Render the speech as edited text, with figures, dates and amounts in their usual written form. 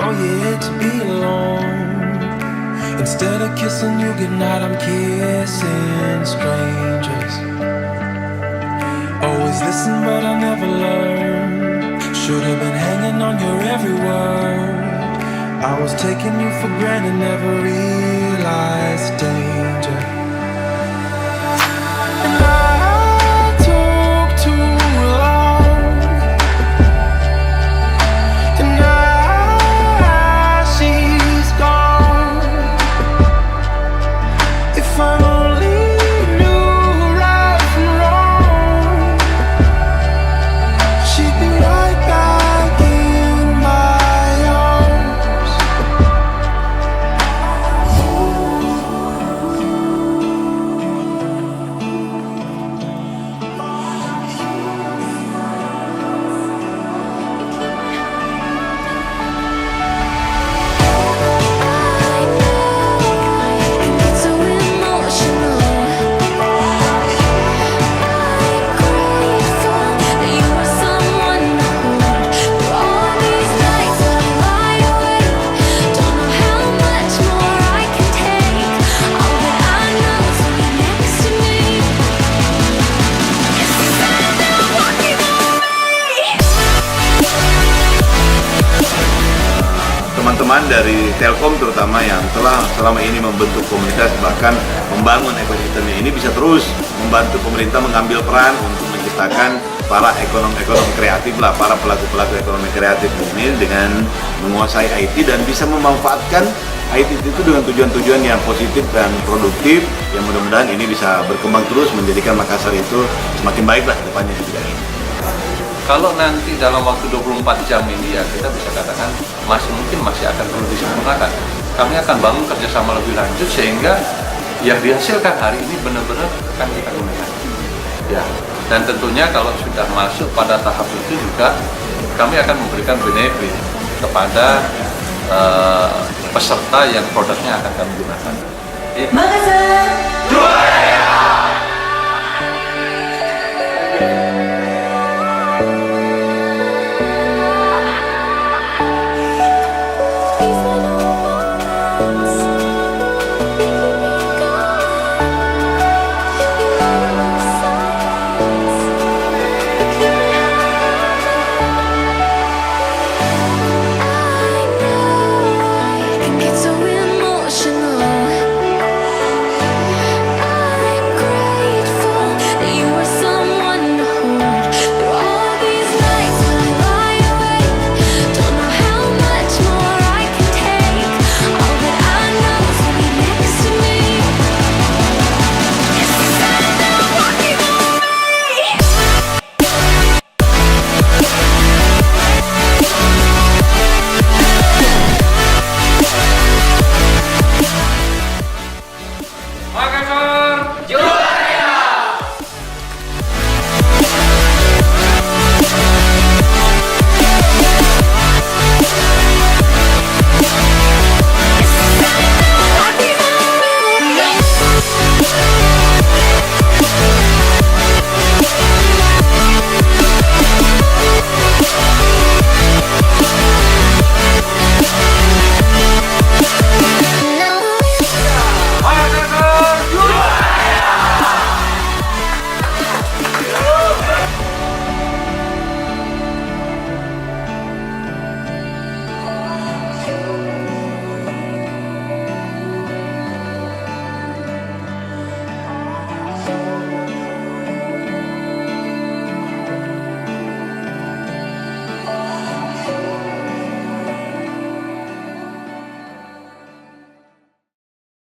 now you're here to be alone. Instead of kissing you goodnight, I'm kissing strangers. Always listen, but I never learned. Should've been hanging on your every word. I was taking you for granted, never realized danger. And I took too long. And now she's gone. If I only knew right from wrong, she'd be right back in my arms. Teman-teman dari Telkom terutama yang telah selama ini membentuk komunitas bahkan membangun ekosistemnya ini bisa terus membantu pemerintah mengambil peran untuk menciptakan para ekonom-ekonom kreatif lah, para pelaku-pelaku ekonomi kreatif ini dengan menguasai IT dan bisa memanfaatkan IT itu dengan tujuan-tujuan yang positif dan produktif yang mudah-mudahan ini bisa berkembang terus menjadikan Makassar itu semakin baiklah ke depannya di bidang ini. Kalau nanti dalam waktu 24 jam ini ya kita bisa katakan masih akan perlu disempurnakan. Kami akan bangun kerjasama lebih lanjut sehingga yang dihasilkan hari ini benar-benar akan kita gunakan. Ya, dan tentunya kalau sudah masuk pada tahap itu juga kami akan memberikan benefit kepada peserta yang produknya akan kami gunakan. Makassar!